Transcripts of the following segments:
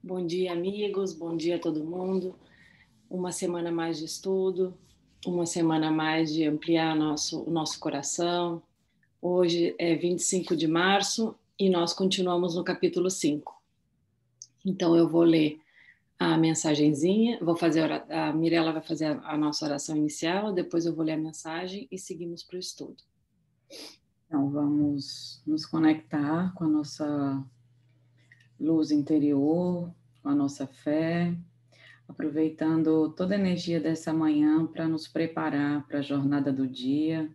Bom dia, amigos, bom dia a todo mundo. Uma semana mais de estudo, uma semana mais de ampliar o nosso coração. Hoje é 25 de março e nós continuamos no capítulo 5. Então eu vou ler a mensagenzinha, a Mirella vai fazer a nossa oração inicial, depois eu vou ler a mensagem e seguimos para o estudo. Então, vamos nos conectar com a nossa luz interior, com a nossa fé, aproveitando toda a energia dessa manhã para nos preparar para a jornada do dia,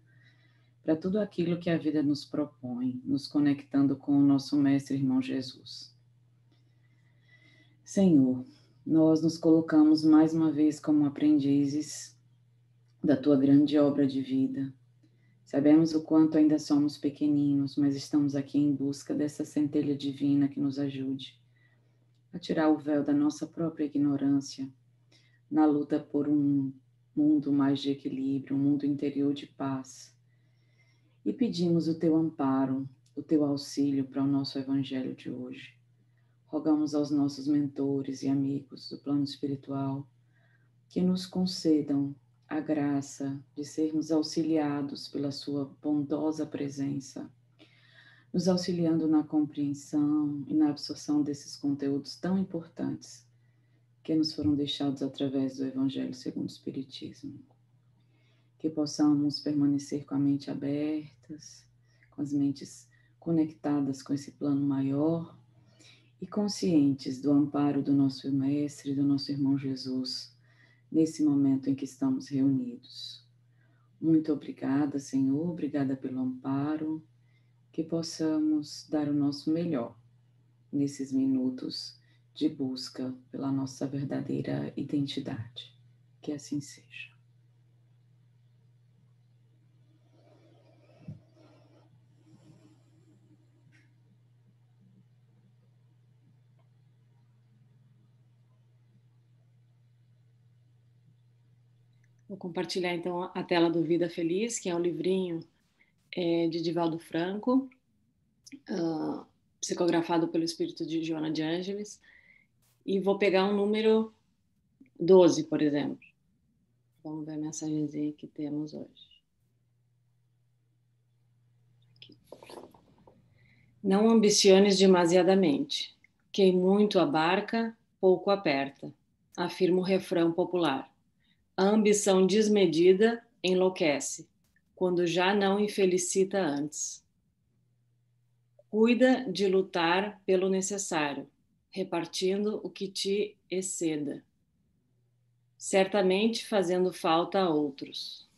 para tudo aquilo que a vida nos propõe, nos conectando com o nosso Mestre Irmão Jesus. Senhor, nós nos colocamos mais uma vez como aprendizes da Tua grande obra de vida. Sabemos o quanto ainda somos pequeninos, mas estamos aqui em busca dessa centelha divina que nos ajude a tirar o véu da nossa própria ignorância, na luta por um mundo mais de equilíbrio, um mundo interior de paz. E pedimos o teu amparo, o teu auxílio para o nosso evangelho de hoje. Rogamos aos nossos mentores e amigos do plano espiritual que nos concedam a graça de sermos auxiliados pela sua bondosa presença, nos auxiliando na compreensão e na absorção desses conteúdos tão importantes que nos foram deixados através do Evangelho segundo o Espiritismo. Que possamos permanecer com a mente abertas, com as mentes conectadas com esse plano maior e conscientes do amparo do nosso Mestre, do nosso irmão Jesus, nesse momento em que estamos reunidos. Muito obrigada, Senhor, obrigada pelo amparo, que possamos dar o nosso melhor nesses minutos de busca pela nossa verdadeira identidade. Que assim seja. Vou compartilhar então a tela do Vida Feliz, que é um livrinho de Divaldo Franco, psicografado pelo espírito de Joana de Ângeles, e vou pegar um número 12, por exemplo. Vamos ver a mensagenzinha que temos hoje. Aqui. Não ambiciones demasiadamente. Quem muito abarca, pouco aperta, afirma o refrão popular. A ambição desmedida enlouquece, quando já não infelicita antes. Cuida de lutar pelo necessário, repartindo o que te exceda, certamente fazendo falta a outros.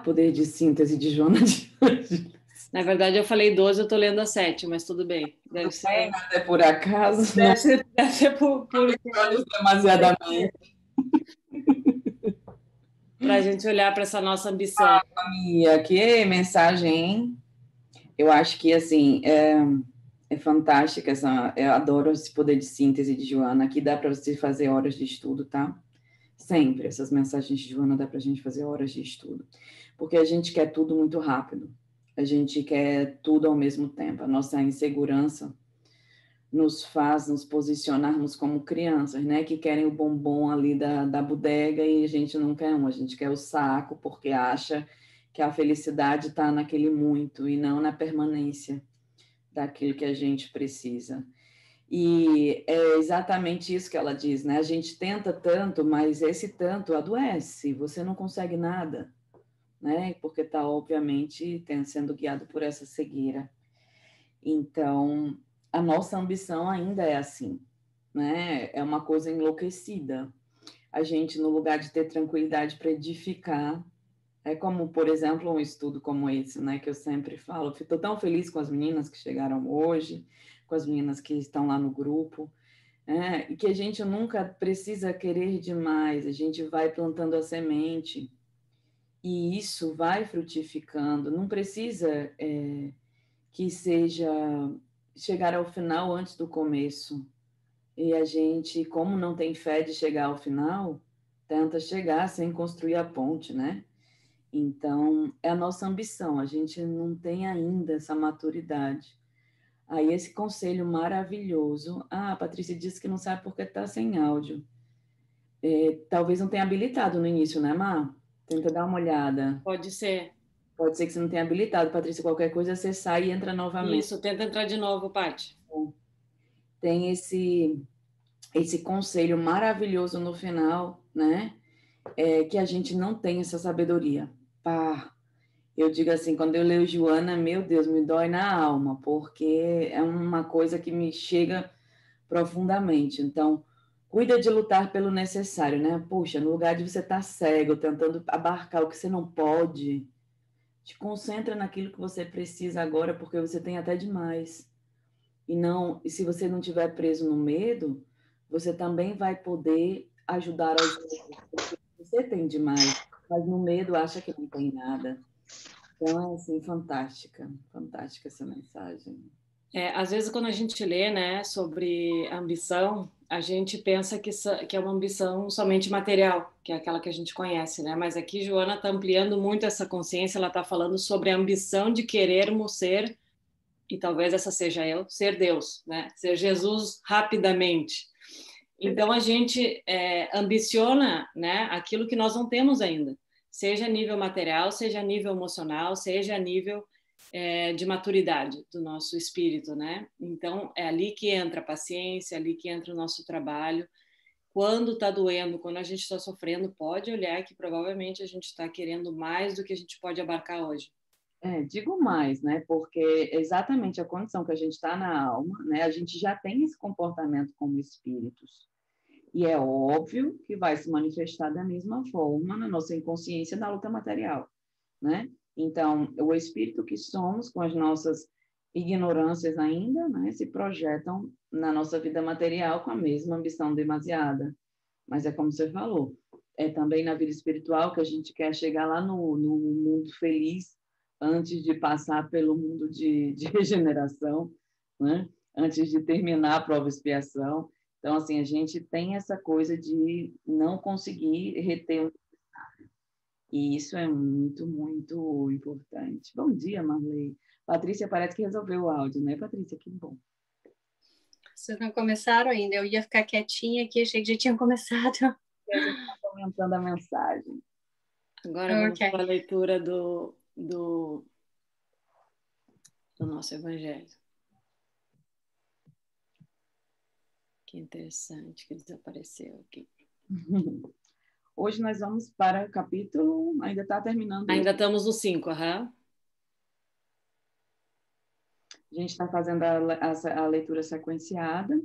Poder de síntese de Joana de Ângeles. Na verdade, eu falei 12, eu estou lendo a 7, mas tudo bem. Tudo bem, nada é por acaso, não Deve ser por olhos demasiadamente. para a gente olhar para essa nossa ambição. Mia, que mensagem, hein? Eu acho que, assim, é fantástica eu adoro esse poder de síntese de Joana. Aqui dá para você fazer horas de estudo, tá? Sempre, essas mensagens de Joana dá para a gente fazer horas de estudo. Porque a gente quer tudo muito rápido. A gente quer tudo ao mesmo tempo. A nossa insegurança nos faz nos posicionarmos como crianças, né? Que querem o bombom ali da bodega e a gente não quer um, a gente quer o saco porque acha que a felicidade está naquele muito e não na permanência daquilo que a gente precisa. E é exatamente isso que ela diz, né? A gente tenta tanto, mas esse tanto adoece, você não consegue nada, né? Porque está, obviamente, sendo guiado por essa cegueira. Então, a nossa ambição ainda é assim, né? É uma coisa enlouquecida. A gente, no lugar de ter tranquilidade para edificar, é como, por exemplo, um estudo como esse, né? Que eu sempre falo. Estou tão feliz com as meninas que chegaram hoje, com as meninas que estão lá no grupo, e que a gente nunca precisa querer demais, a gente vai plantando a semente e isso vai frutificando. Não precisa que seja chegar ao final antes do começo. E a gente, como não tem fé de chegar ao final, tenta chegar sem construir a ponte, né? Então, é a nossa ambição, a gente não tem ainda essa maturidade. Aí esse conselho maravilhoso. Ah, a Patrícia disse que não sabe porque está sem áudio. Talvez não tenha habilitado no início, né, Mar? Tenta dar uma olhada. Pode ser. Pode ser que você não tenha habilitado, Patrícia. Qualquer coisa você sai e entra novamente. Isso, tenta entrar de novo, Paty. Tem esse conselho maravilhoso no final, né? Que a gente não tem essa sabedoria. Pá, eu digo assim, quando eu leio Joana, meu Deus, me dói na alma, porque é uma coisa que me chega profundamente. Então, cuida de lutar pelo necessário, né? Puxa, no lugar de você estar cego, tentando abarcar o que você não pode, te concentra naquilo que você precisa agora, porque você tem até demais. E se você não estiver preso no medo, você também vai poder ajudar aos outros, porque você tem demais, mas no medo acha que não tem nada. Então, é assim, fantástica essa mensagem. Às vezes, quando a gente lê, né, sobre ambição, a gente pensa que é uma ambição somente material, que é aquela que a gente conhece, né? Mas aqui Joana está ampliando muito essa consciência, ela está falando sobre a ambição de querermos ser, e talvez essa seja eu, ser Deus, né? Ser Jesus rapidamente. Então, a gente ambiciona, né, aquilo que nós não temos ainda, seja a nível material, seja a nível emocional, seja a nível de maturidade do nosso espírito, né? Então, é ali que entra a paciência, é ali que entra o nosso trabalho. Quando está doendo, quando a gente está sofrendo, pode olhar que provavelmente a gente está querendo mais do que a gente pode abarcar hoje. Digo mais, né? Porque exatamente a condição que a gente está na alma, né? A gente já tem esse comportamento como espíritos. E é óbvio que vai se manifestar da mesma forma na nossa inconsciência na luta material, né? Então, o espírito que somos, com as nossas ignorâncias ainda, né, se projetam na nossa vida material com a mesma ambição demasiada. Mas é como você falou, é também na vida espiritual que a gente quer chegar lá no mundo feliz antes de passar pelo mundo de regeneração, né? Antes de terminar a prova expiação. Então, assim, a gente tem essa coisa de não conseguir reter. E isso é muito, muito importante. Bom dia, Marley. Patrícia parece que resolveu o áudio, né, Patrícia? Que bom. Vocês não começaram ainda. Eu ia ficar quietinha aqui, achei que já tinham começado. E a gente está comentando a mensagem. Agora vamos para a leitura do nosso Evangelho. Que interessante que desapareceu aqui. Hoje nós vamos para o capítulo... Ainda está terminando. Ainda estamos no 5, aham. A gente está fazendo a leitura sequenciada,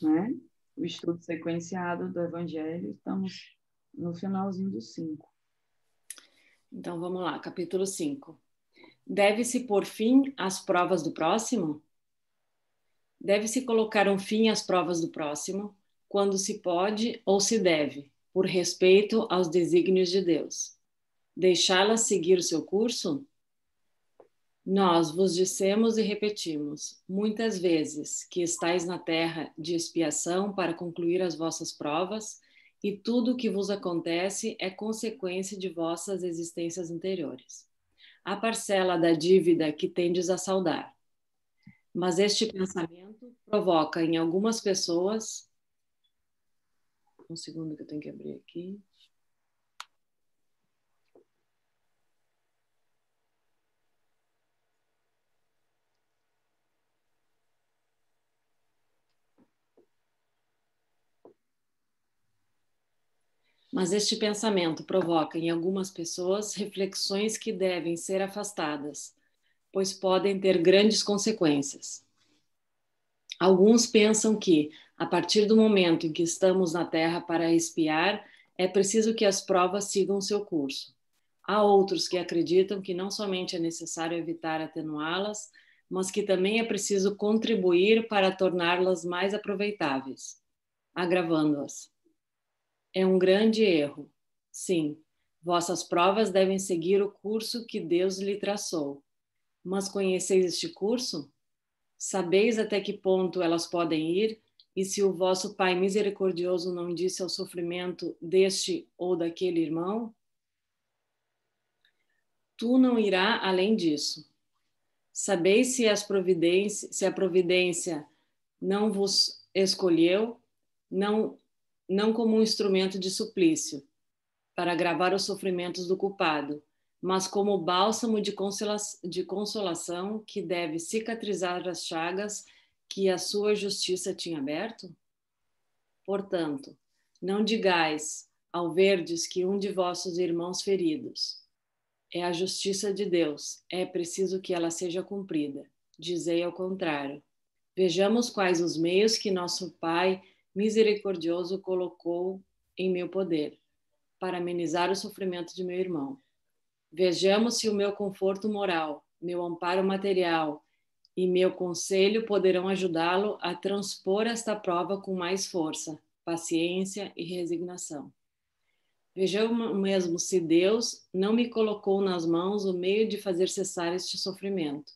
né? O estudo sequenciado do Evangelho. Estamos no finalzinho do 5. Então, vamos lá, capítulo 5. Deve-se pôr fim às provas do próximo? Deve-se colocar um fim às provas do próximo, quando se pode ou se deve, por respeito aos desígnios de Deus. Deixá-las seguir o seu curso? Nós vos dissemos e repetimos, muitas vezes, que estáis na terra de expiação para concluir as vossas provas, e tudo o que vos acontece é consequência de vossas existências anteriores. A parcela da dívida que tendes a saldar. Mas este pensamento provoca em algumas pessoas... Um segundo que eu tenho que abrir aqui. Mas este pensamento provoca em algumas pessoas reflexões que devem ser afastadas, pois podem ter grandes consequências. Alguns pensam que, a partir do momento em que estamos na Terra para expiar, é preciso que as provas sigam seu curso. Há outros que acreditam que não somente é necessário evitar atenuá-las, mas que também é preciso contribuir para torná-las mais aproveitáveis, agravando-as. É um grande erro. Sim, vossas provas devem seguir o curso que Deus lhe traçou. Mas conheceis este curso? Sabeis até que ponto elas podem ir? E se o vosso Pai misericordioso não disse ao sofrimento deste ou daquele irmão? Tu não irá além disso. Sabeis se a providência não vos escolheu, não como um instrumento de suplício, para agravar os sofrimentos do culpado, mas como bálsamo de consolação que deve cicatrizar as chagas que a sua justiça tinha aberto? Portanto, não digais ao verdes que um de vossos irmãos feridos é a justiça de Deus, é preciso que ela seja cumprida. Dizei ao contrário. Vejamos quais os meios que nosso Pai misericordioso colocou em meu poder para amenizar o sofrimento de meu irmão. Vejamos se o meu conforto moral, meu amparo material e meu conselho poderão ajudá-lo a transpor esta prova com mais força, paciência e resignação. Vejamos mesmo se Deus não me colocou nas mãos o meio de fazer cessar este sofrimento.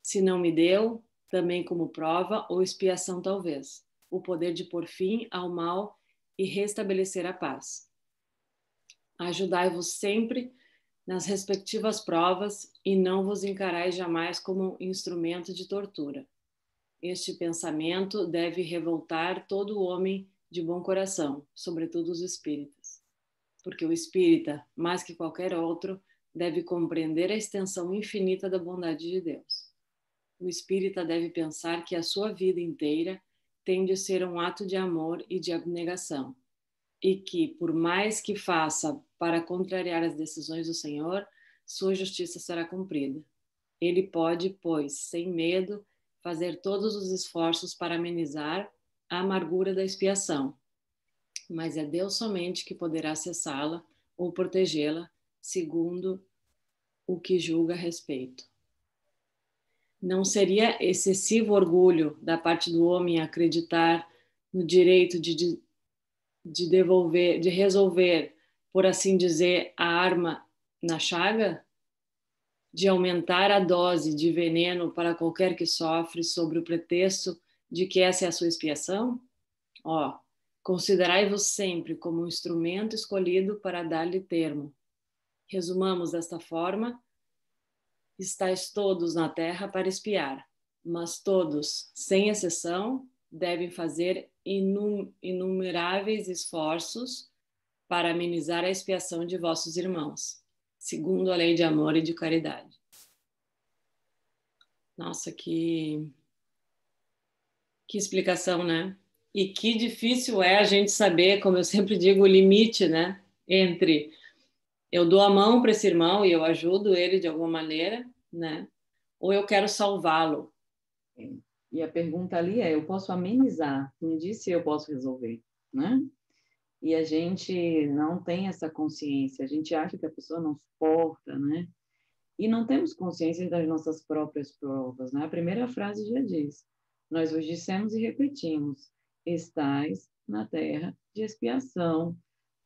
Se não me deu, também como prova ou expiação talvez, o poder de pôr fim ao mal e restabelecer a paz. Ajudai-vos sempre nas respectivas provas e não vos encarais jamais como instrumento de tortura. Este pensamento deve revoltar todo homem de bom coração, sobretudo os espíritas. Porque o espírita, mais que qualquer outro, deve compreender a extensão infinita da bondade de Deus. O espírita deve pensar que a sua vida inteira tem de ser um ato de amor e de abnegação, e que, por mais que faça para contrariar as decisões do Senhor, sua justiça será cumprida. Ele pode, pois, sem medo, fazer todos os esforços para amenizar a amargura da expiação, mas é Deus somente que poderá cessá-la ou protegê-la, segundo o que julga a respeito. Não seria excessivo orgulho da parte do homem acreditar no direito de resolver, por assim dizer, a arma na chaga? De aumentar a dose de veneno para qualquer que sofre sob o pretexto de que essa é a sua expiação? Considerai-vos sempre como um instrumento escolhido para dar-lhe termo. Resumamos desta forma: estáis todos na terra para expiar, mas todos, sem exceção, devem fazer inumeráveis esforços para amenizar a expiação de vossos irmãos, segundo a lei de amor e de caridade. Nossa, que explicação, né? E que difícil é a gente saber, como eu sempre digo, o limite, né? Entre eu dou a mão para esse irmão e eu ajudo ele de alguma maneira, né? Ou eu quero salvá-lo. E a pergunta ali é, eu posso amenizar, não disse eu posso resolver, né? E a gente não tem essa consciência, a gente acha que a pessoa não suporta, né? E não temos consciência das nossas próprias provas, né? A primeira frase já diz, nós vos dissemos e repetimos, estais na terra de expiação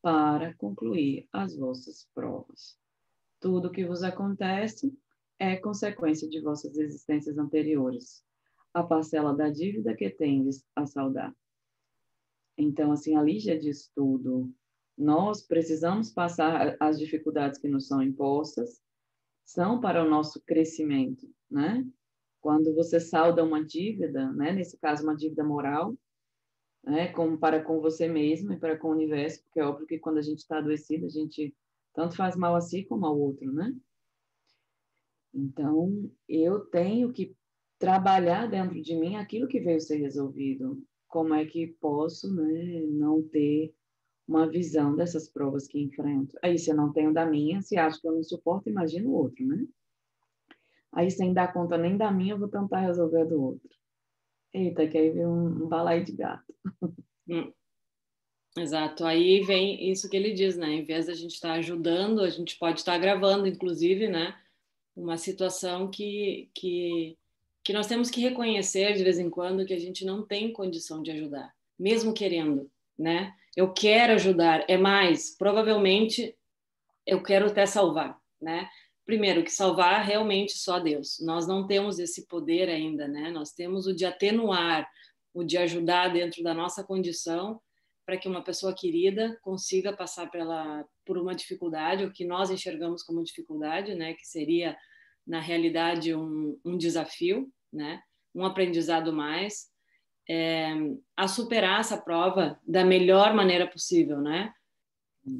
para concluir as vossas provas. Tudo que vos acontece é consequência de vossas existências anteriores, a parcela da dívida que tendes a saldar. Então, assim, ali já diz tudo. Nós precisamos passar as dificuldades que nos são impostas, são para o nosso crescimento, né? Quando você salda uma dívida, né? Nesse caso, uma dívida moral, né? Como para com você mesmo e para com o universo, porque é óbvio que quando a gente está adoecido, a gente tanto faz mal a si como ao outro, né? Então, eu tenho que trabalhar dentro de mim aquilo que veio ser resolvido. Como é que posso, né, não ter uma visão dessas provas que enfrento? Aí, se eu não tenho da minha, se acho que eu não suporto, imagina o outro, né? Aí, sem dar conta nem da minha, eu vou tentar resolver a do outro. Eita, que aí vem um balaio de gato. Exato. Aí vem isso que ele diz, né? Em vez da gente estar ajudando, a gente pode estar gravando, inclusive, né? Uma situação que nós temos que reconhecer de vez em quando que a gente não tem condição de ajudar, mesmo querendo, né? Eu quero ajudar, é mais, provavelmente eu quero até salvar, né? Primeiro, que salvar realmente só Deus. Nós não temos esse poder ainda, né? Nós temos o de atenuar, o de ajudar dentro da nossa condição para que uma pessoa querida consiga passar por uma dificuldade, o que nós enxergamos como dificuldade, né? Que seria na realidade, um desafio, né? Um aprendizado mais, a superar essa prova da melhor maneira possível, né?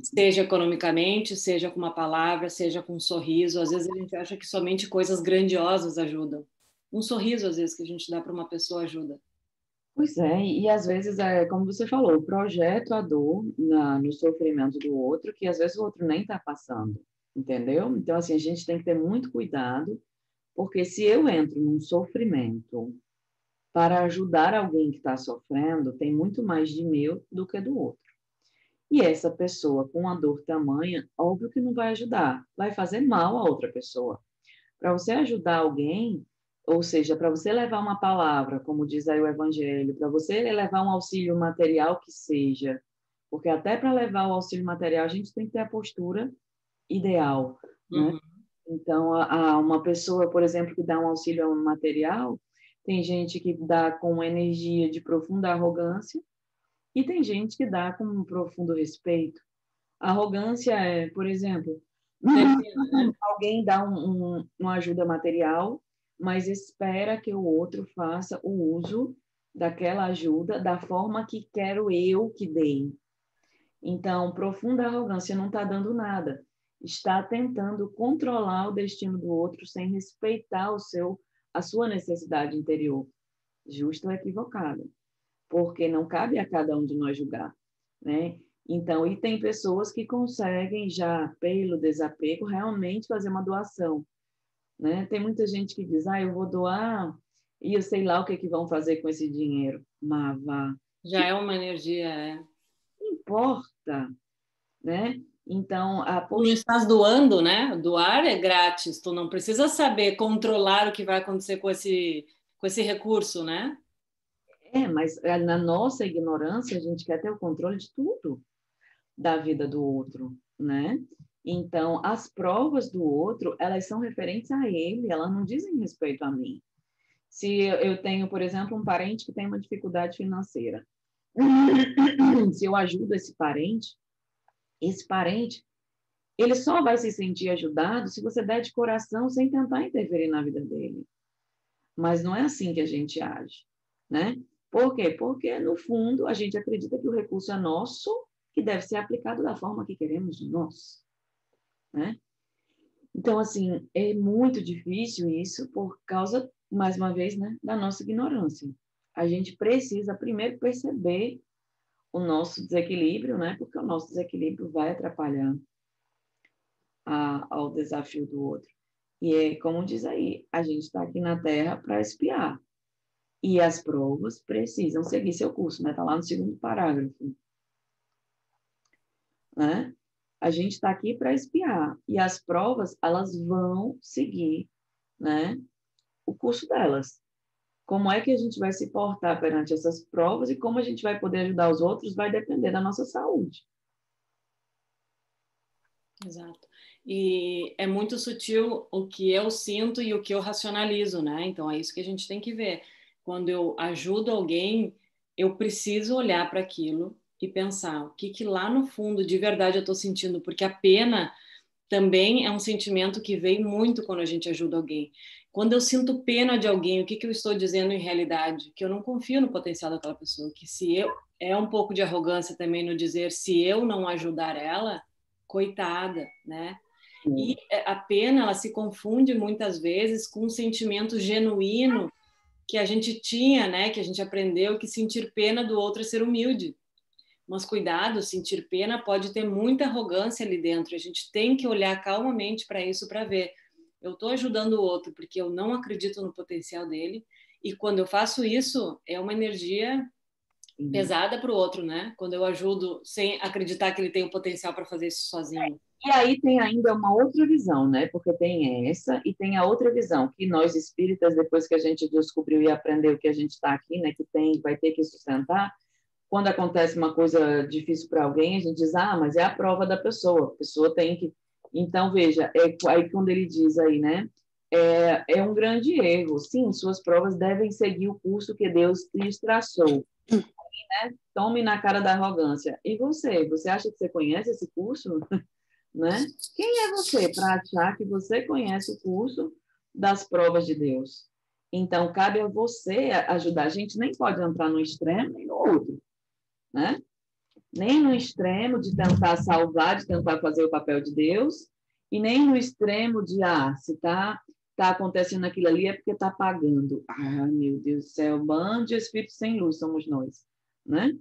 Seja economicamente, seja com uma palavra, seja com um sorriso. Às vezes a gente acha que somente coisas grandiosas ajudam. Um sorriso, às vezes, que a gente dá para uma pessoa ajuda. Pois é, e às vezes, como você falou, projeta a dor no sofrimento do outro, que às vezes o outro nem está passando, entendeu? Então, assim, a gente tem que ter muito cuidado, porque se eu entro num sofrimento para ajudar alguém que está sofrendo, tem muito mais de meu do que do outro. E essa pessoa com a dor tamanha, óbvio que não vai ajudar, vai fazer mal a outra pessoa. Para você ajudar alguém, ou seja, para você levar uma palavra, como diz aí o Evangelho, para você levar um auxílio material que seja, porque até para levar o auxílio material a gente tem que ter a postura ideal, né? Uhum. Então, uma pessoa, por exemplo, que dá um auxílio material, tem gente que dá com energia de profunda arrogância e tem gente que dá com um profundo respeito. A arrogância é, por exemplo, alguém dá uma ajuda material, mas espera que o outro faça o uso daquela ajuda da forma que quero eu que dei. Então, profunda arrogância não está dando nada. Está tentando controlar o destino do outro sem respeitar a sua necessidade interior, justa ou equivocada, porque não cabe a cada um de nós julgar, né? Então, e tem pessoas que conseguem já, pelo desapego, realmente fazer uma doação, né? Tem muita gente que diz, eu vou doar e eu sei lá o que vão fazer com esse dinheiro. Mas vá. Já é uma energia, Não importa, né? Então, Tu não estás doando, né? Doar é grátis, tu não precisa saber controlar o que vai acontecer com esse recurso, né? Mas na nossa ignorância, a gente quer ter o controle de tudo da vida do outro, né? Então, as provas do outro, elas são referentes a ele, elas não dizem respeito a mim. Se eu tenho, por exemplo, um parente que tem uma dificuldade financeira, se eu ajudo esse parente, ele só vai se sentir ajudado se você der de coração sem tentar interferir na vida dele. Mas não é assim que a gente age, né? Por quê? Porque, no fundo, a gente acredita que o recurso é nosso, que deve ser aplicado da forma que queremos nós, né? Então, assim, é muito difícil isso por causa, mais uma vez, né, da nossa ignorância. A gente precisa primeiro perceber o nosso desequilíbrio, né? Porque o nosso desequilíbrio vai atrapalhar ao desafio do outro. E é como diz aí, a gente está aqui na Terra para espiar. E as provas precisam seguir seu curso, né? Está lá no segundo parágrafo. Né? A gente está aqui para espiar. E as provas, elas vão seguir, né, o curso delas. Como é que a gente vai se portar perante essas provas e como a gente vai poder ajudar os outros vai depender da nossa saúde. Exato. E é muito sutil o que eu sinto e o que eu racionalizo, né? Então é isso que a gente tem que ver. Quando eu ajudo alguém, eu preciso olhar para aquilo e pensar o que lá no fundo de verdade eu estou sentindo, porque a pena também é um sentimento que vem muito quando a gente ajuda alguém. Quando eu sinto pena de alguém, o que eu estou dizendo em realidade? Que eu não confio no potencial daquela pessoa, que se eu é um pouco de arrogância também no dizer se eu não ajudar ela, coitada, né? E a pena, ela se confunde muitas vezes com um sentimento genuíno que a gente tinha, né? Que a gente aprendeu que sentir pena do outro é ser humilde. Mas cuidado, sentir pena pode ter muita arrogância ali dentro. A gente tem que olhar calmamente para isso para ver. Eu estou ajudando o outro porque eu não acredito no potencial dele. E quando eu faço isso, é uma energia pesada para o outro, né? Quando eu ajudo sem acreditar que ele tem o potencial para fazer isso sozinho. E aí tem ainda uma outra visão, né? Porque tem essa e tem a outra visão, que nós espíritas, depois que a gente descobriu e aprendeu que a gente está aqui, né? Que vai ter que sustentar, quando acontece uma coisa difícil para alguém, a gente diz, mas é a prova da pessoa, a pessoa tem que... Então, veja, aí quando ele diz aí, né? É um grande erro. Sim, suas provas devem seguir o curso que Deus lhes traçou. Né? Tome na cara da arrogância. E você? Você acha que você conhece esse curso? Né? Quem é você para achar que você conhece o curso das provas de Deus. Então, cabe a você ajudar. A gente nem pode entrar no extremo nem no outro, né? Nem no extremo de tentar salvar, de tentar fazer o papel de Deus, e nem no extremo de, se tá acontecendo aquilo ali é porque está pagando. Meu Deus do céu, bando de espíritos sem luz somos nós, né?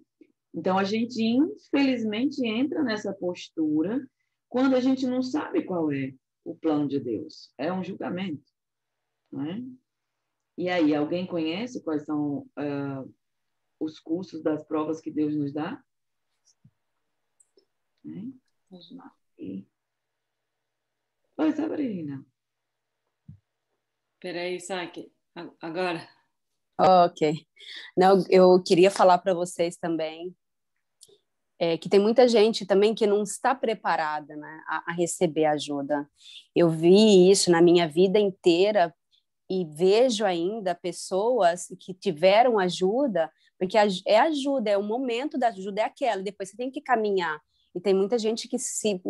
Então, a gente, infelizmente, entra nessa postura quando a gente não sabe qual é o plano de Deus. É um julgamento, né? E aí, alguém conhece quais são os cursos das provas que Deus nos dá? Né? Oi, Sabrina. Peraí, Saque. Agora. Ok. Não, eu queria falar para vocês também que tem muita gente também que não está preparada, né, a receber ajuda. Eu vi isso na minha vida inteira e vejo ainda pessoas que tiveram ajuda, porque é ajuda, é o momento da ajuda, é aquela, depois você tem que caminhar. E tem muita gente que se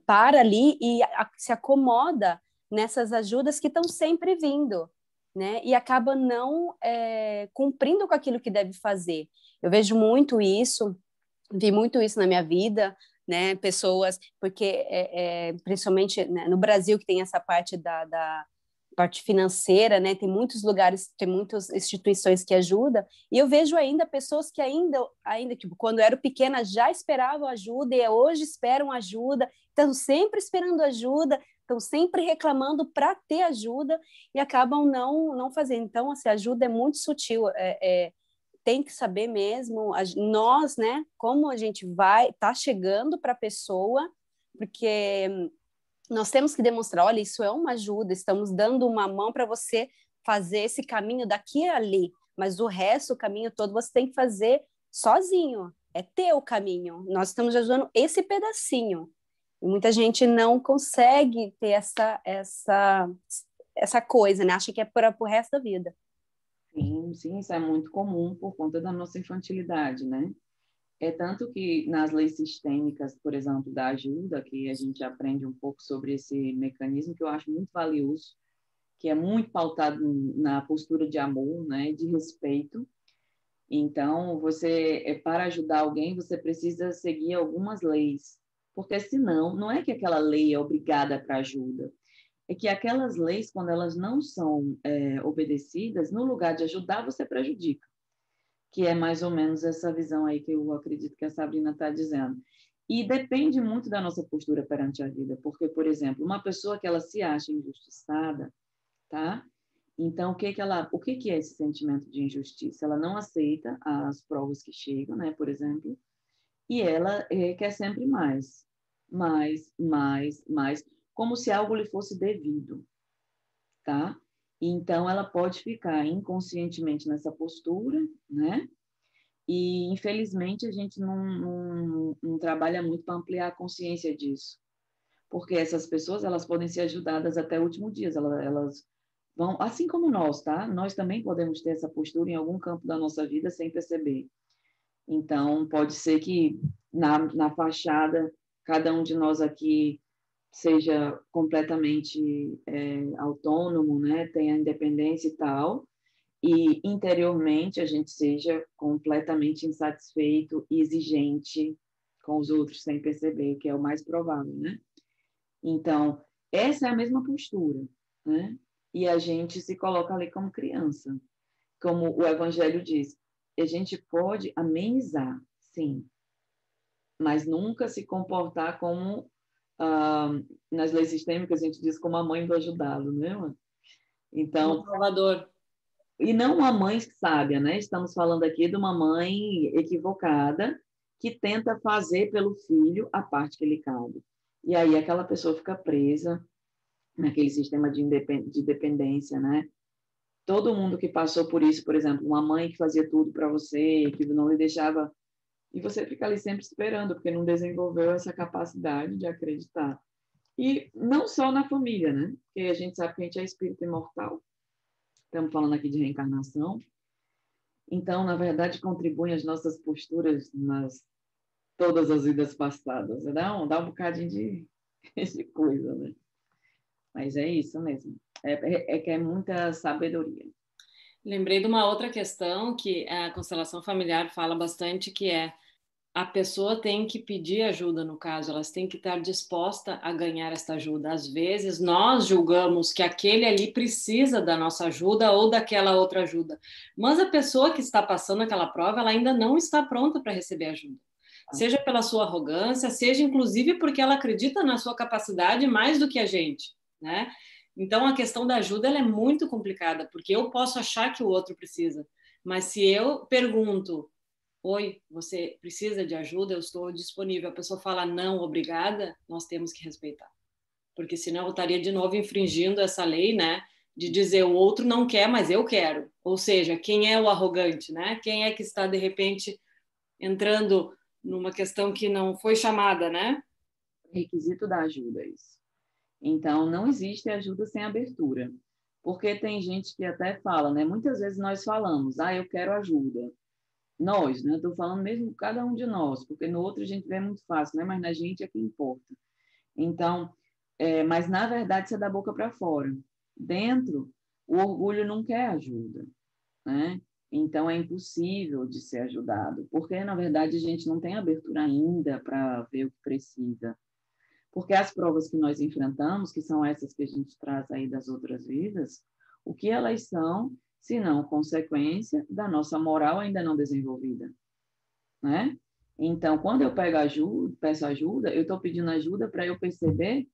para ali e se acomoda nessas ajudas que estão sempre vindo, né? E acaba não cumprindo com aquilo que deve fazer. Eu vejo muito isso, vi muito isso na minha vida, né? Pessoas, porque principalmente, né, no Brasil, que tem essa parte da parte financeira, né? Tem muitos lugares, tem muitas instituições que ajudam, e eu vejo ainda pessoas que ainda tipo, quando eu era pequena já esperavam ajuda e hoje esperam ajuda, estão sempre esperando ajuda, estão sempre reclamando para ter ajuda e acabam não fazendo. Então, assim, a ajuda é muito sutil, tem que saber mesmo, nós, né, como a gente tá chegando para a pessoa, porque nós temos que demonstrar, olha, isso é uma ajuda, estamos dando uma mão para você fazer esse caminho daqui a ali, mas o resto, o caminho todo, você tem que fazer sozinho, é teu caminho, nós estamos ajudando esse pedacinho, e muita gente não consegue ter essa coisa, né, acha que é para o resto da vida. Sim, isso é muito comum por conta da nossa infantilidade, né? É tanto que nas leis sistêmicas, por exemplo, da ajuda, que a gente aprende um pouco sobre esse mecanismo, que eu acho muito valioso, que é muito pautado na postura de amor, né, de respeito. Então, para ajudar alguém, você precisa seguir algumas leis, porque senão, não é que aquela lei é obrigada para ajuda, é que aquelas leis, quando elas não são obedecidas, no lugar de ajudar, você prejudica. Que é mais ou menos essa visão aí que eu acredito que a Sabrina está dizendo. E depende muito da nossa postura perante a vida, porque, por exemplo, uma pessoa que ela se acha injustiçada, tá? Então, o que é esse sentimento de injustiça? Ela não aceita as provas que chegam, né, por exemplo, e ela quer sempre mais, como se algo lhe fosse devido, tá? Então, ela pode ficar inconscientemente nessa postura, né? E, infelizmente, a gente não trabalha muito para ampliar a consciência disso. Porque essas pessoas, elas podem ser ajudadas até o último dia. Elas vão, assim como nós, tá? Nós também podemos ter essa postura em algum campo da nossa vida sem perceber. Então, pode ser que na fachada, cada um de nós aqui seja completamente autônomo, né? Tenha independência e tal, e interiormente a gente seja completamente insatisfeito e exigente com os outros sem perceber, que é o mais provável, né? Então, essa é a mesma postura, né? E a gente se coloca ali como criança. Como o Evangelho diz, a gente pode amenizar, sim, mas nunca se comportar como nas leis sistêmicas a gente diz como a mãe do ajudá-lo, né? Então, Salvador. E não uma mãe sábia, né? Estamos falando aqui de uma mãe equivocada que tenta fazer pelo filho a parte que lhe cabe. E aí aquela pessoa fica presa naquele sistema de dependência, né? Todo mundo que passou por isso, por exemplo, uma mãe que fazia tudo para você, que não lhe deixava... E você fica ali sempre esperando, porque não desenvolveu essa capacidade de acreditar. E não só na família, né? Porque a gente sabe que a gente é espírito imortal. Estamos falando aqui de reencarnação. Então, na verdade, contribuem as nossas posturas nas todas as vidas passadas. Dá um bocadinho de coisa, né? Mas é isso mesmo. É muita sabedoria. Lembrei de uma outra questão que a constelação familiar fala bastante, que é a pessoa tem que pedir ajuda, no caso, elas têm que estar disposta a ganhar esta ajuda. Às vezes, nós julgamos que aquele ali precisa da nossa ajuda ou daquela outra ajuda, mas a pessoa que está passando aquela prova, ela ainda não está pronta para receber ajuda. Seja pela sua arrogância, seja inclusive porque ela acredita na sua capacidade mais do que a gente, né? Então, a questão da ajuda ela é muito complicada, porque eu posso achar que o outro precisa, mas se eu pergunto: oi, você precisa de ajuda? Eu estou disponível. A pessoa fala não, obrigada, nós temos que respeitar. Porque senão eu estaria de novo infringindo essa lei, né? De dizer o outro não quer, mas eu quero. Ou seja, quem é o arrogante, né? Quem é que está, de repente, entrando numa questão que não foi chamada, né? Requisito da ajuda, isso. Então, não existe ajuda sem abertura. Porque tem gente que até fala, né? Muitas vezes nós falamos, eu quero ajuda. Nós, né? Estou falando mesmo cada um de nós, porque no outro a gente vê muito fácil, né? Mas na gente é que importa. Então, mas na verdade isso é da boca para fora. Dentro, o orgulho não quer ajuda, né? Então é impossível de ser ajudado, porque na verdade a gente não tem abertura ainda para ver o que precisa. Porque as provas que nós enfrentamos, que são essas que a gente traz aí das outras vidas, o que elas são, se não consequência da nossa moral ainda não desenvolvida, né? Então, quando eu peço ajuda, eu estou pedindo ajuda para eu perceber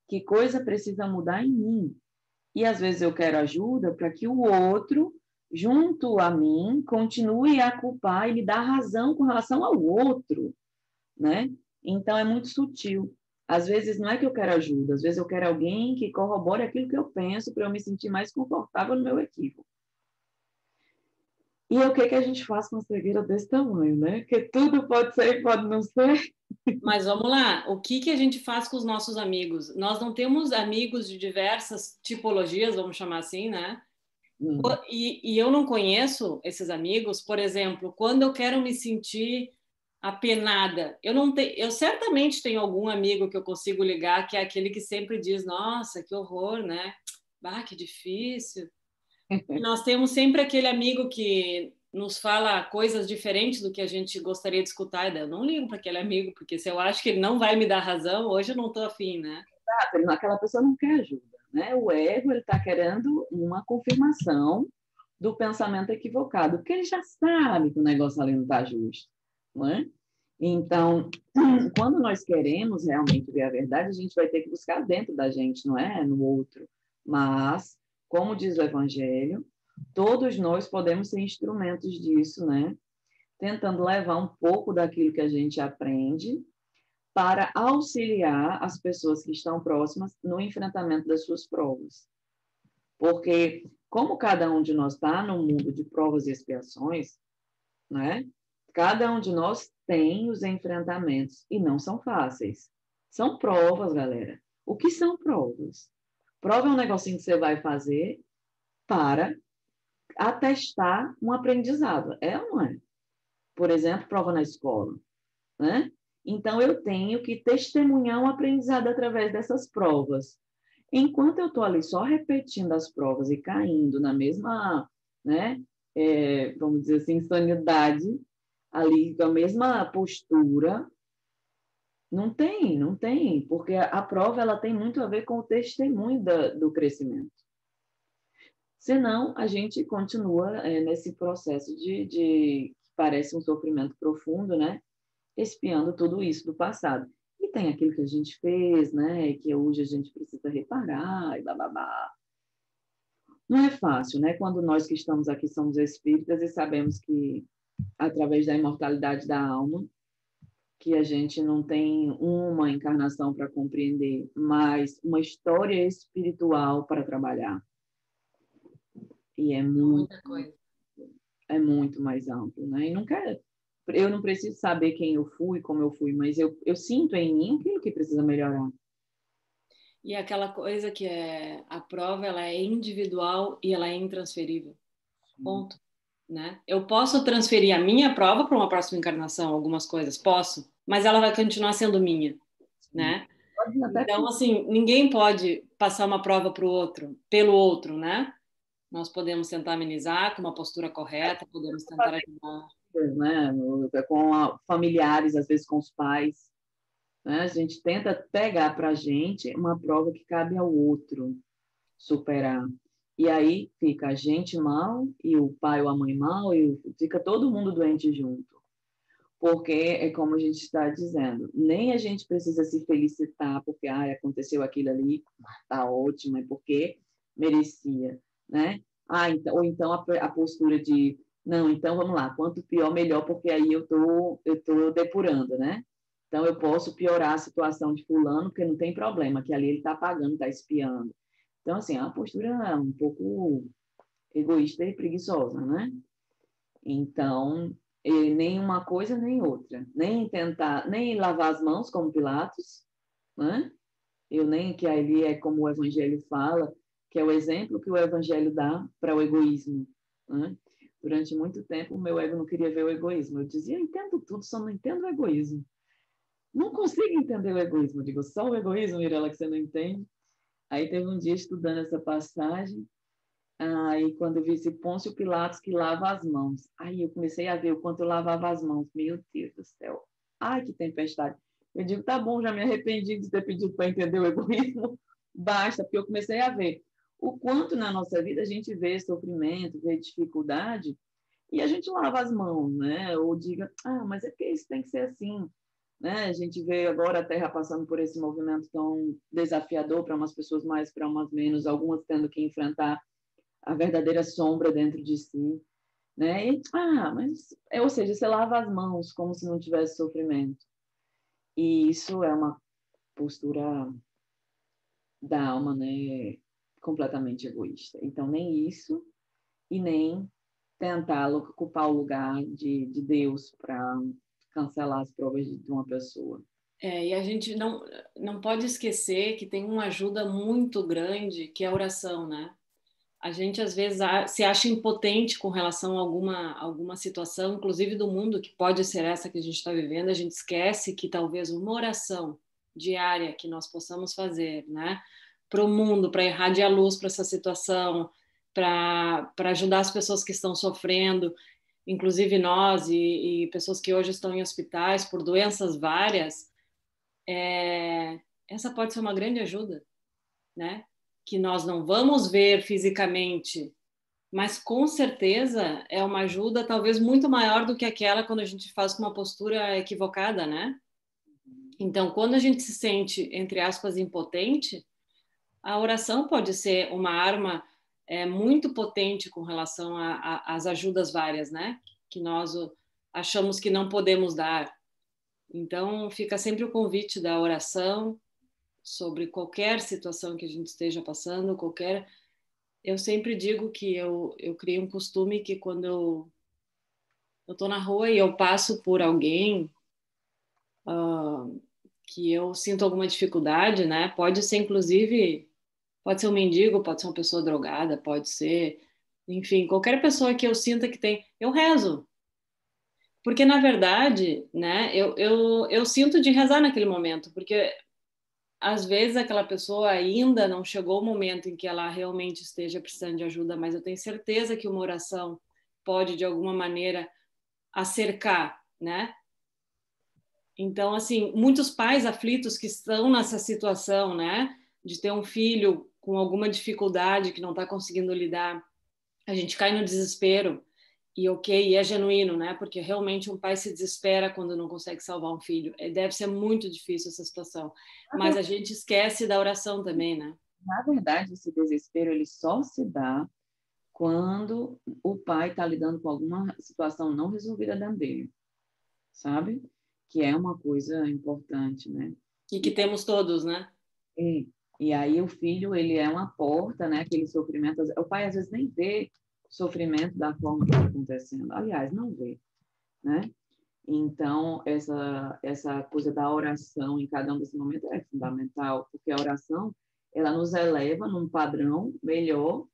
que coisa precisa mudar em mim. E às vezes eu quero ajuda para que o outro, junto a mim, continue a culpar e me dar razão com relação ao outro, né? Então é muito sutil. Às vezes não é que eu quero ajuda, às vezes eu quero alguém que corrobore aquilo que eu penso para eu me sentir mais confortável no meu equívoco. E o que a gente faz com uma cegueira desse tamanho, né? Que tudo pode ser e pode não ser. Mas vamos lá, o que a gente faz com os nossos amigos? Nós não temos amigos de diversas tipologias, vamos chamar assim, né? E eu não conheço esses amigos, por exemplo, quando eu quero me sentir apenada, eu certamente tenho algum amigo que eu consigo ligar, que é aquele que sempre diz, nossa, que horror, né? Bah, que difícil. E nós temos sempre aquele amigo que nos fala coisas diferentes do que a gente gostaria de escutar. E daí eu não ligo para aquele amigo, porque se eu acho que ele não vai me dar razão, hoje eu não estou afim, né? Exato, aquela pessoa não quer ajuda, né? O ego, ele está querendo uma confirmação do pensamento equivocado, porque ele já sabe que o negócio ali não está justo, não é? Então, quando nós queremos realmente ver a verdade, a gente vai ter que buscar dentro da gente, não é no outro. Mas, como diz o Evangelho, todos nós podemos ser instrumentos disso, né? Tentando levar um pouco daquilo que a gente aprende para auxiliar as pessoas que estão próximas no enfrentamento das suas provas. Porque, como cada um de nós está no mundo de provas e expiações, né? Cada um de nós tem os enfrentamentos e não são fáceis. São provas, galera. O que são provas? Prova é um negocinho que você vai fazer para atestar um aprendizado. É ou não é? Por exemplo, prova na escola, né? Então, eu tenho que testemunhar um aprendizado através dessas provas. Enquanto eu estou ali só repetindo as provas e caindo na mesma, né, vamos dizer assim, insanidade, ali com a mesma postura, não tem, porque a prova ela tem muito a ver com o testemunho do crescimento. Senão, a gente continua nesse processo de que parece um sofrimento profundo, né? Espiando tudo isso do passado. E tem aquilo que a gente fez, né? Que hoje a gente precisa reparar e bababá. Não é fácil, né? Quando nós que estamos aqui somos espíritas e sabemos que, através da imortalidade da alma, que a gente não tem uma encarnação para compreender, mas uma história espiritual para trabalhar. E Muita coisa. É muito mais amplo, né? E não quero, eu não preciso saber quem eu fui, como eu fui, mas eu sinto em mim aquilo que precisa melhorar. E aquela coisa que a prova ela é individual e ela é intransferível. Ponto. Né? Eu posso transferir a minha prova para uma próxima encarnação, algumas coisas, posso, mas ela vai continuar sendo minha, né? Até Então, assim, ninguém pode passar uma prova para o outro, pelo outro, né? Nós podemos tentar amenizar com uma postura correta, podemos tentar ajudar. né? Familiares, às vezes com os pais, né? A gente tenta pegar para a gente uma prova que cabe ao outro superar. E aí fica a gente mal, e o pai ou a mãe mal, e fica todo mundo doente junto. Porque é como a gente está dizendo, nem a gente precisa se felicitar porque aconteceu aquilo ali, tá ótimo, é porque merecia, né? Ou então a postura de, não, então vamos lá, quanto pior, melhor, porque aí eu tô depurando, né? Então eu posso piorar a situação de fulano, porque não tem problema, que ali ele está pagando, está espiando. Então, assim, é uma postura um pouco egoísta e preguiçosa, né? Então, nem uma coisa nem outra. Nem lavar as mãos, como Pilatos, né? Que ali é como o Evangelho fala, que é o exemplo que o Evangelho dá para o egoísmo, né? Durante muito tempo, o meu ego não queria ver o egoísmo. Eu dizia, eu entendo tudo, só não entendo o egoísmo. Não consigo entender o egoísmo. Eu digo, só o egoísmo, Mirella, que você não entende? Aí teve um dia estudando essa passagem, aí, quando eu vi esse Pôncio Pilatos que lava as mãos, aí eu comecei a ver o quanto eu lavava as mãos. Meu Deus do céu. Ai, que tempestade. Eu digo, tá bom, já me arrependi de ter pedido para entender o egoísmo. Basta, porque eu comecei a ver o quanto na nossa vida a gente vê sofrimento, vê dificuldade, e a gente lava as mãos, né? Ou diga, mas é porque isso tem que ser assim. Né? A gente vê agora a Terra passando por esse movimento tão desafiador para umas pessoas mais, para umas menos, algumas tendo que enfrentar a verdadeira sombra dentro de si, né? Ou seja, você lava as mãos como se não tivesse sofrimento. E isso é uma postura da alma, né? Completamente egoísta. Então, nem isso e nem tentar ocupar o lugar de Deus para cancelar as provas de uma pessoa. E a gente não pode esquecer que tem uma ajuda muito grande, que é a oração, né? A gente, às vezes, se acha impotente com relação a alguma situação, inclusive do mundo, que pode ser essa que a gente está vivendo. A gente esquece que talvez uma oração diária que nós possamos fazer, né, para o mundo, para irradiar luz para essa situação, para ajudar as pessoas que estão sofrendo, inclusive nós e pessoas que hoje estão em hospitais por doenças várias, essa pode ser uma grande ajuda, né? Que nós não vamos ver fisicamente, mas com certeza é uma ajuda talvez muito maior do que aquela quando a gente faz com uma postura equivocada, né? Então, quando a gente se sente, entre aspas, impotente, a oração pode ser uma arma muito potente com relação às ajudas várias, né? Que nós achamos que não podemos dar. Então, fica sempre o convite da oração sobre qualquer situação que a gente esteja passando, qualquer. Eu sempre digo que eu criei um costume que quando eu estou na rua e eu passo por alguém que eu sinto alguma dificuldade, né? Pode ser inclusive, pode ser um mendigo, pode ser uma pessoa drogada, pode ser, enfim, qualquer pessoa que eu sinta que tem, eu rezo. Porque, na verdade, né, eu sinto de rezar naquele momento, porque às vezes aquela pessoa ainda não chegou o momento em que ela realmente esteja precisando de ajuda, mas eu tenho certeza que uma oração pode, de alguma maneira, acercar, né? Então, assim, muitos pais aflitos que estão nessa situação, né, de ter um filho com alguma dificuldade que não está conseguindo lidar, a gente cai no desespero. E ok, é genuíno, né? Porque realmente um pai se desespera quando não consegue salvar um filho. Deve ser muito difícil essa situação. Mas a gente esquece da oração também, né? Na verdade, esse desespero ele só se dá quando o pai está lidando com alguma situação não resolvida dentro dele, sabe? Que é uma coisa importante, né? E que temos todos, né? E aí o filho, ele é uma porta, né? Aquele sofrimento, o pai às vezes nem vê o sofrimento da forma que está acontecendo. Aliás, não vê, né? Então, essa coisa da oração em cada um desses momentos é fundamental, porque a oração, ela nos eleva num padrão melhor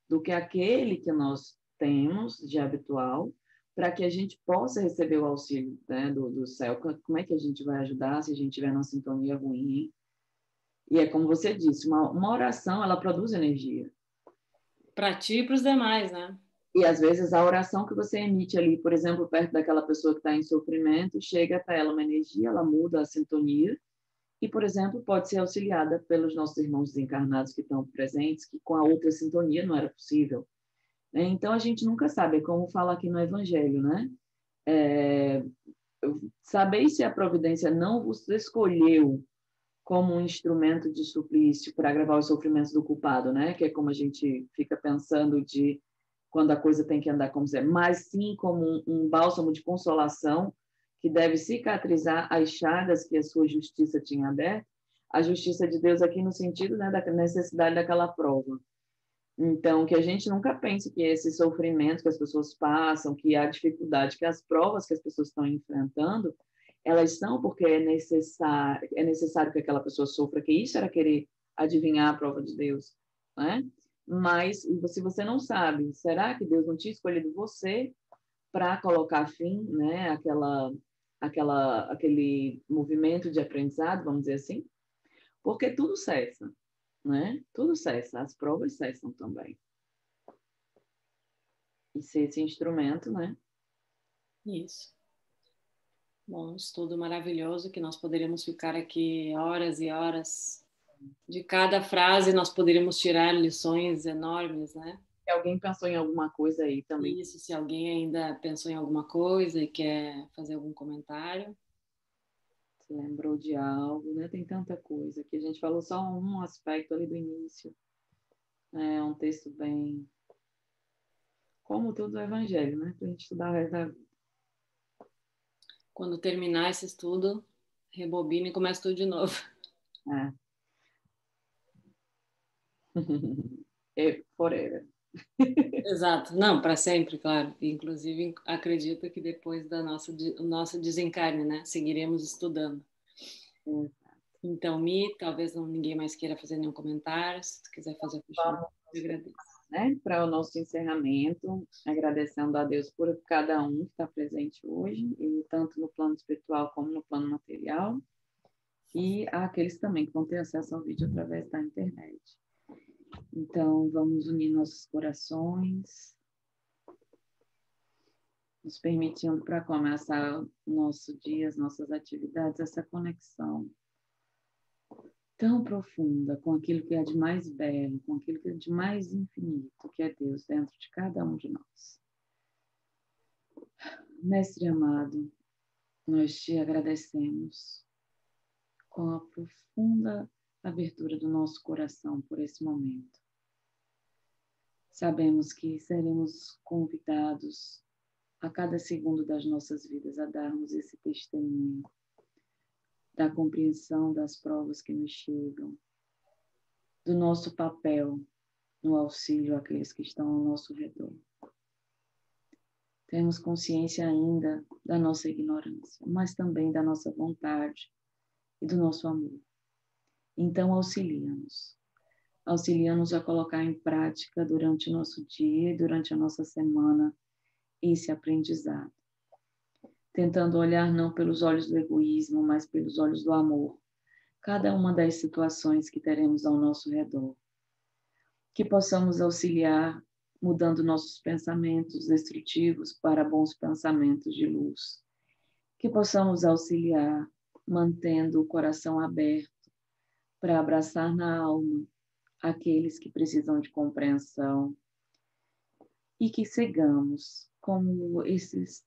do que aquele que nós temos de habitual, para que a gente possa receber o auxílio, né, do céu. Como é que a gente vai ajudar se a gente estiver numa sintonia ruim? E é como você disse, uma oração, ela produz energia. Para ti e para os demais, né? E às vezes a oração que você emite ali, por exemplo, perto daquela pessoa que está em sofrimento, chega para ela uma energia, ela muda a sintonia e, por exemplo, pode ser auxiliada pelos nossos irmãos desencarnados que estão presentes, que com a outra sintonia não era possível. Então a gente nunca sabe, é como fala aqui no Evangelho, né? Sabeis se a providência não vos escolheu como um instrumento de suplício para agravar os sofrimentos do culpado, né? Que é como a gente fica pensando de quando a coisa tem que andar como se é, mas sim como um bálsamo de consolação que deve cicatrizar as chagas que a sua justiça tinha aberto, a justiça de Deus aqui no sentido, né, da necessidade daquela prova. Então, que a gente nunca pense que esse sofrimento que as pessoas passam, que a dificuldade, que as provas que as pessoas estão enfrentando, elas são porque é necessário que aquela pessoa sofra, que isso era querer adivinhar a prova de Deus, né? Mas se você não sabe, será que Deus não tinha escolhido você para colocar fim, né, aquele movimento de aprendizado, vamos dizer assim? Porque tudo cessa, né? Tudo cessa, as provas cessam também. E ser esse instrumento, né? Isso. Bom, estudo maravilhoso que nós poderíamos ficar aqui horas e horas. De cada frase nós poderíamos tirar lições enormes, né? Se alguém pensou em alguma coisa aí também. Isso, se alguém ainda pensou em alguma coisa e quer fazer algum comentário. Se lembrou de algo, né? Tem tanta coisa que a gente falou só um aspecto ali do início. É um texto bem... Como todo o Evangelho, né? Para a gente estudar o resto da vida. Quando terminar esse estudo, rebobina e começa tudo de novo. É. Forever. Exato. Não, para sempre, claro. Inclusive, acredito que depois da nosso desencarne, né? Seguiremos estudando. Então, Mi, talvez ninguém mais queira fazer nenhum comentário. Se tu quiser fazer o fechamento, eu agradeço. Né? Para o nosso encerramento, agradecendo a Deus por cada um que está presente hoje, e tanto no plano espiritual como no plano material, e àqueles também que vão ter acesso ao vídeo através da internet. Então, vamos unir nossos corações, nos permitindo para começar o nosso dia, as nossas atividades, essa conexão tão profunda com aquilo que é de mais belo, com aquilo que é de mais infinito, que é Deus dentro de cada um de nós. Mestre amado, nós te agradecemos com a profunda abertura do nosso coração por esse momento. Sabemos que seremos convidados a cada segundo das nossas vidas a darmos esse testemunho da compreensão das provas que nos chegam, do nosso papel no auxílio àqueles que estão ao nosso redor. Temos consciência ainda da nossa ignorância, mas também da nossa vontade e do nosso amor. Então, auxilia-nos. Auxilia-nos a colocar em prática durante o nosso dia e durante a nossa semana esse aprendizado. Tentando olhar não pelos olhos do egoísmo, mas pelos olhos do amor, cada uma das situações que teremos ao nosso redor. Que possamos auxiliar mudando nossos pensamentos destrutivos para bons pensamentos de luz. Que possamos auxiliar mantendo o coração aberto para abraçar na alma aqueles que precisam de compreensão e que sigamos como esses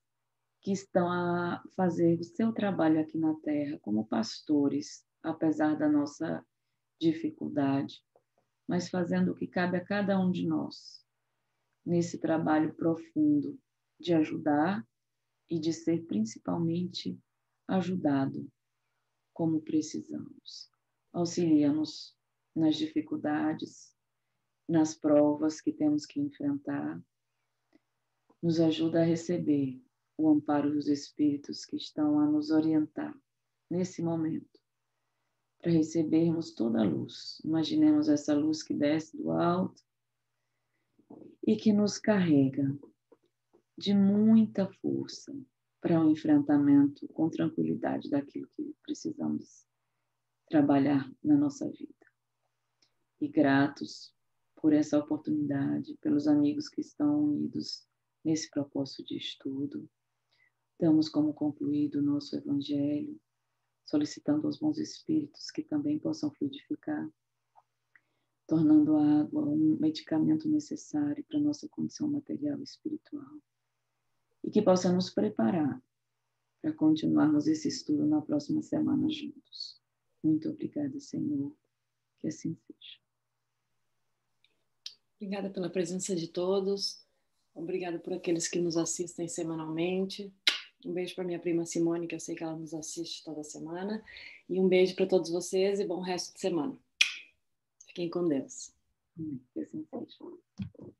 que estão a fazer o seu trabalho aqui na Terra como pastores, apesar da nossa dificuldade, mas fazendo o que cabe a cada um de nós, nesse trabalho profundo de ajudar e de ser principalmente ajudado como precisamos. Auxilia-nos nas dificuldades, nas provas que temos que enfrentar, nos ajuda a receber o amparo dos Espíritos que estão a nos orientar nesse momento, para recebermos toda a luz. Imaginemos essa luz que desce do alto e que nos carrega de muita força para o enfrentamento com tranquilidade daquilo que precisamos trabalhar na nossa vida. E gratos por essa oportunidade, pelos amigos que estão unidos nesse propósito de estudo. Damos como concluído o nosso Evangelho, solicitando aos bons espíritos que também possam fluidificar, tornando a água um medicamento necessário para a nossa condição material e espiritual. E que possa nos preparar para continuarmos esse estudo na próxima semana juntos. Muito obrigada, Senhor. Que assim seja. Obrigada pela presença de todos. Obrigada por aqueles que nos assistem semanalmente. Um beijo para minha prima Simone, que eu sei que ela nos assiste toda semana. E um beijo para todos vocês e bom resto de semana. Fiquem com Deus. Que assim seja.